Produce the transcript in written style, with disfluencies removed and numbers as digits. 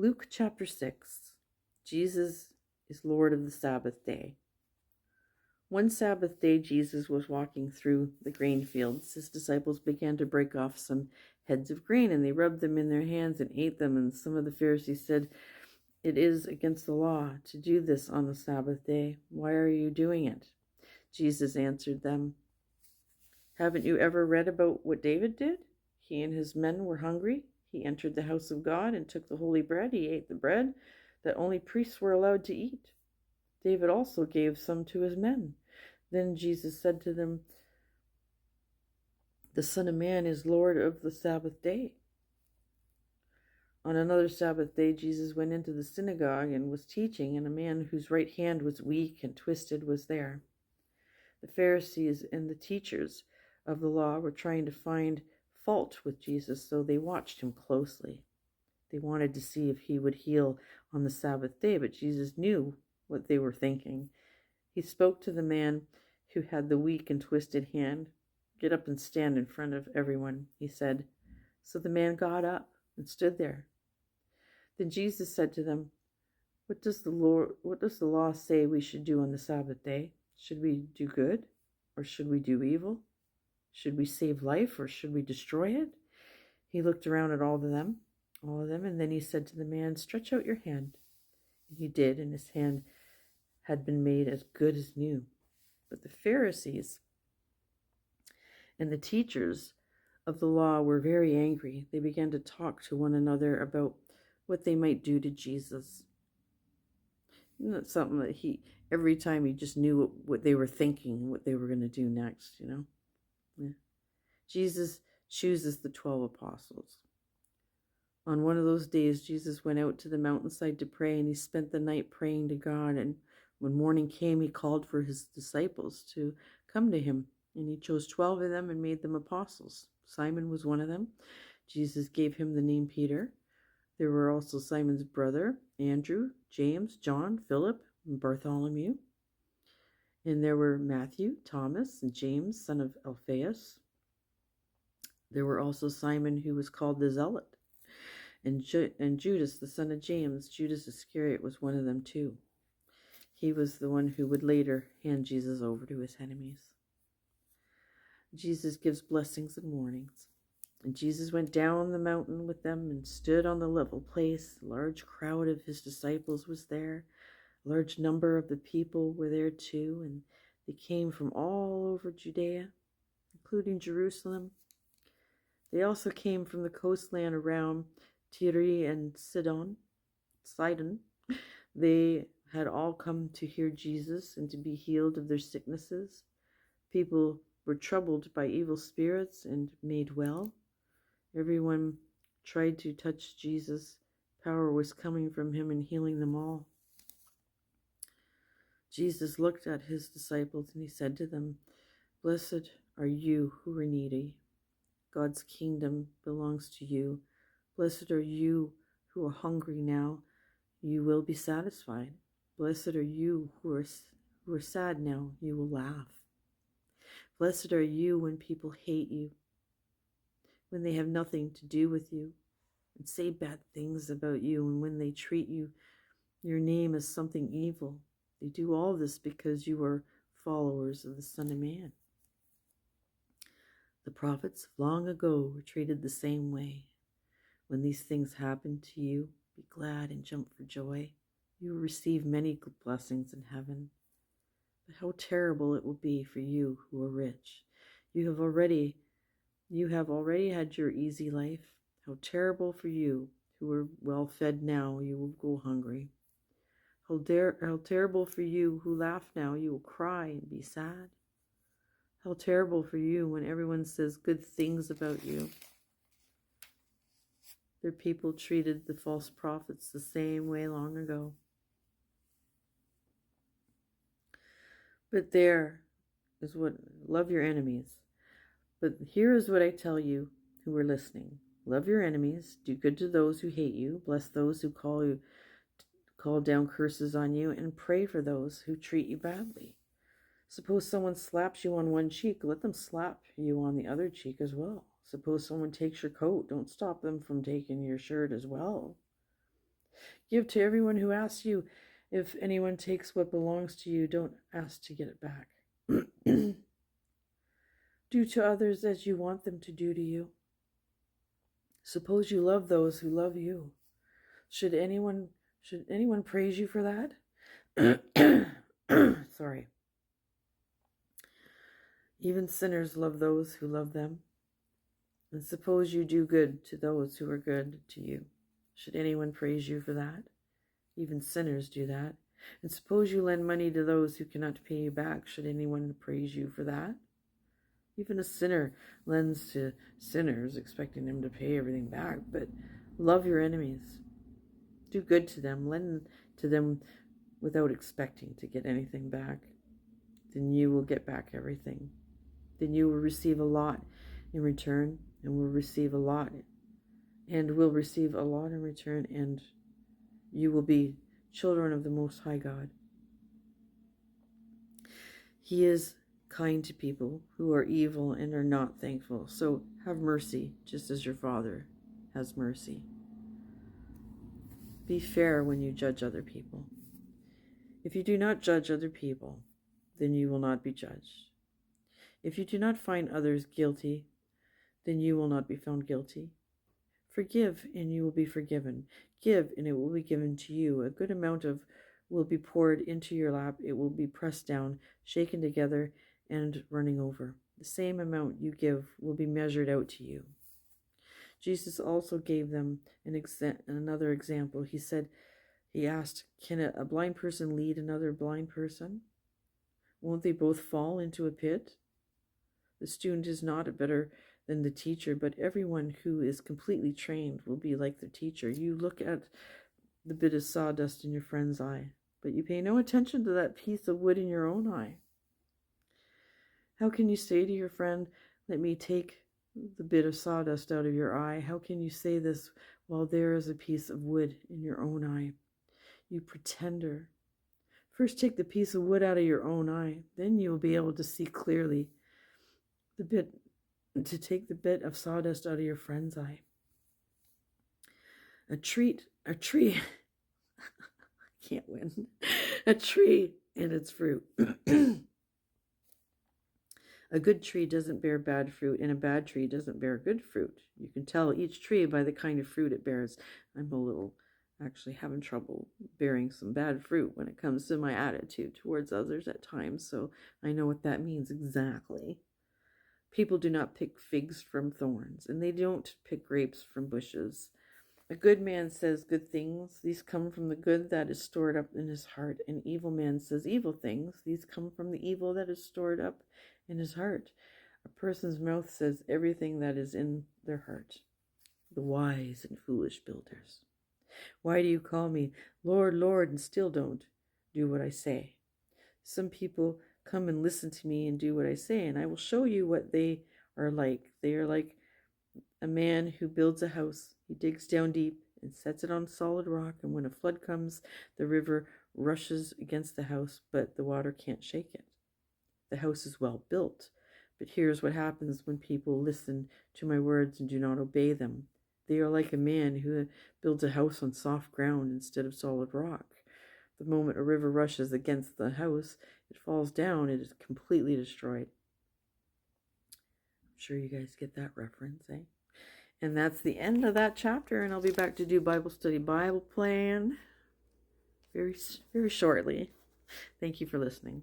Luke chapter 6. Jesus is Lord of the Sabbath day. One Sabbath day, Jesus was walking through the grain fields. His disciples began to break off some heads of grain, and they rubbed them in their hands and ate them. And some of the Pharisees said, "It is against the law to do this on the Sabbath day. Why are you doing it?" Jesus answered them, "Haven't you ever read about what David did? He and his men were hungry. He entered the house of God and took the holy bread. He ate the bread that only priests were allowed to eat. David also gave some to his men." Then Jesus said to them, "The Son of Man is Lord of the Sabbath day." On another Sabbath day, Jesus went into the synagogue and was teaching, and a man whose right hand was weak and twisted was there. The Pharisees and the teachers of the law were trying to find fault with Jesus, so they watched him closely. They wanted to see if he would heal on the Sabbath day, but Jesus knew what they were thinking. He spoke to the man who had the weak and twisted hand. "Get up and stand in front of everyone," he said. So the man got up and stood there. Then Jesus said to them, What does the law say we should do on the Sabbath day? Should we do good or should we do evil? Should we save life or should we destroy it?" He looked around at all of them, and then he said to the man, "Stretch out your hand." And he did, and his hand had been made as good as new. But the Pharisees and the teachers of the law were very angry. They began to talk to one another about what they might do to Jesus. Isn't that something that every time he just knew what they were thinking, what they were going to do next, Yeah. Jesus chooses the 12 apostles. On one of those days, Jesus went out to the mountainside to pray, and he spent the night praying to God. And when morning came, he called for his disciples to come to him. And he chose 12 of them and made them apostles. Simon was one of them. Jesus gave him the name Peter. There were also Simon's brother, Andrew, James, John, Philip, and Bartholomew. And there were Matthew, Thomas, and James, son of Alphaeus. There were also Simon, who was called the Zealot, and Judas, the son of James. Judas Iscariot was one of them too. He was the one who would later hand Jesus over to his enemies. Jesus gives blessings and warnings. And Jesus went down the mountain with them and stood on the level place. A large crowd of his disciples was there. A large number of the people were there too, and they came from all over Judea, including Jerusalem. They also came from the coastland around Tyre and Sidon. They had all come to hear Jesus and to be healed of their sicknesses. People were troubled by evil spirits and made well. Everyone tried to touch Jesus. Power was coming from him and healing them all. Jesus looked at his disciples and he said to them, "Blessed are you who are needy. God's kingdom belongs to you. Blessed are you who are hungry now. You will be satisfied. Blessed are you who are sad now. You will laugh. Blessed are you when people hate you, when they have nothing to do with you and say bad things about you, and when they treat your name as something evil. They do all this because you are followers of the Son of Man. The prophets of long ago were treated the same way. When these things happen to you, be glad and jump for joy. You will receive many blessings in heaven. But how terrible it will be for you who are rich. You have already had your easy life. How terrible for you who are well fed now, you will go hungry. How terrible for you who laugh now, you will cry and be sad. How terrible for you when everyone says good things about you. Their people treated the false prophets the same way long ago. But there is love your enemies. But here is what I tell you who are listening. Love your enemies, do good to those who hate you, bless those who call down curses on you, and pray for those who treat you badly. Suppose someone slaps you on one cheek, let them slap you on the other cheek as well. Suppose someone takes your coat, don't stop them from taking your shirt as well. Give to everyone who asks you. If anyone takes what belongs to you, don't ask to get it back. Do to others as you want them to do to you. Suppose you love those who love you. Should anyone praise you for that? Sorry. Even sinners love those who love them. And suppose you do good to those who are good to you. Should anyone praise you for that? Even sinners do that. And suppose you lend money to those who cannot pay you back. Should anyone praise you for that? Even a sinner lends to sinners, expecting them to pay everything back. But love your enemies. Do good to them. Lend to them without expecting to get anything back. Then you will get back everything. Then you will receive a lot in return, and will receive a lot in return, and you will be children of the Most High God. He is kind to people who are evil and are not thankful. So have mercy, just as your Father has mercy. Be fair when you judge other people. If you do not judge other people, then you will not be judged. If you do not find others guilty, then you will not be found guilty. Forgive, and you will be forgiven. Give, and it will be given to you. A good amount will be poured into your lap. It will be pressed down, shaken together, and running over. The same amount you give will be measured out to you. Jesus also gave them another example. He asked, can a blind person lead another blind person? Won't they both fall into a pit? The student is not better than the teacher, but everyone who is completely trained will be like the teacher. You look at the bit of sawdust in your friend's eye, but you pay no attention to that piece of wood in your own eye. How can you say to your friend, let me take the bit of sawdust out of your eye? How can you say this while there is a piece of wood in your own eye? You pretender. First take the piece of wood out of your own eye, then you will be able to see clearly to take the bit of sawdust out of your friend's eye. A tree, can't win. A tree and its fruit. A good tree doesn't bear bad fruit, and a bad tree doesn't bear good fruit. You can tell each tree by the kind of fruit it bears. I'm actually having trouble bearing some bad fruit when it comes to my attitude towards others at times, so I know what that means exactly. People do not pick figs from thorns, and they don't pick grapes from bushes. A good man says good things. These come from the good that is stored up in his heart. An evil man says evil things. These come from the evil that is stored up in his heart. A person's mouth says everything that is in their heart. The wise and foolish builders. Why do you call me Lord, Lord, and still don't do what I say? Some people come and listen to me and do what I say, and I will show you what they are like. They are like a man who builds a house. He digs down deep and sets it on solid rock, and when a flood comes, the river rushes against the house, but the water can't shake it. The house is well built, but here's what happens when people listen to my words and do not obey them. They are like a man who builds a house on soft ground instead of solid rock. The moment a river rushes against the house, it falls down, it is completely destroyed. I'm sure you guys get that reference, eh? And that's the end of that chapter, and I'll be back to do Bible study Bible plan very, very shortly. Thank you for listening.